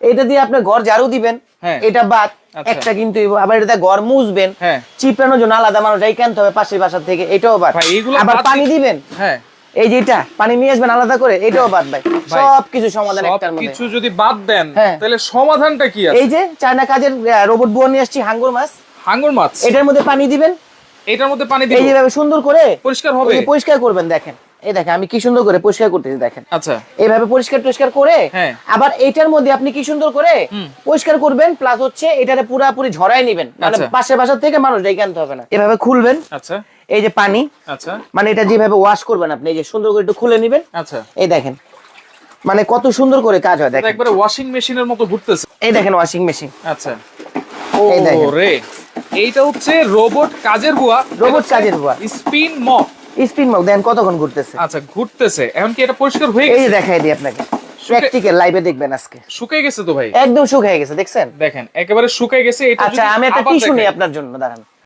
এটা দিয়ে আপনি ঘর ঝাড়ু দিবেন, এটা বাদ একটা কিন্তু আবার এটা ঘর মুছবেন, চিপড়ানোর জন্য আলাদা মানুষ এই কিনতে হবে পাশের বাসা থেকে, এটাও বাদ। আবার পানি দিবেন, এই যে এটা পানি নিয়ে আসবেন আলাদা করে, এটাও বাদ ভাই। সবকিছু সমাধান একটার মধ্যে। সবকিছু যদি বাদ দেন তাহলে সমাধানটা কি আছে? এই যে চায়না কাজের রোবট বুয়া নিয়ে আসছি, হাঙ্গর মাছ। হাঙ্গর মাছ, এটার মধ্যে পানি দিবেন, এটার মধ্যে পানি দিবেন, এই যেভাবে সুন্দর করে পরিষ্কার হবে। পরিষ্কার করবেন, দেখেন এই দেখেন আমি কি সুন্দর করে পরিষ্কার করতেছি, দেখেন। আচ্ছা, এইভাবে পরিষ্কার করে আবার এটার মধ্যে আপনি কি সুন্দর করে পরিষ্কার করবেন, প্লাস হচ্ছে এটারে পুরোপুরি ঝরাই নেবেন, মানে পাশের বাসা থেকে মানুষ ডেকে আনতে হবে না। এভাবে খুলবেন, আচ্ছা, এই যে পানি, আচ্ছা, মানে এটা যেভাবে ওয়াশ করবেন আপনি, এই যে সুন্দর করে একটু খুলে নেবেন, আচ্ছা, এই দেখেন মানে কত সুন্দর করে কাজ হয়, দেখেন একবারে ওয়াশিং মেশিনের মতো ঘুরতেছে। এই দেখেন ওয়াশিং মেশিন। আচ্ছা, ওরে এইটা হচ্ছে রোবট কাজের বুয়া, রোবট কাজের বুয়া, স্পিন মপ। স্পিন মপ দেখেন কতক্ষণ ঘুরতেছে। আচ্ছা, ঘুরতেছে। এখন কি এটা পরিষ্কার হয়ে গেছে? এই যে দেখাই দিই আপনাকে, প্র্যাকটিক্যাল লাইভে দেখবেন আজকে। শুকিয়ে গেছে তো ভাই, একদম শুকিয়ে গেছে, দেখছেন? দেখেন একেবারে শুকিয়ে গেছে। এটা আচ্ছা আমি একটা টিস্যু নিই আপনার জন্য, দাঁড়ান।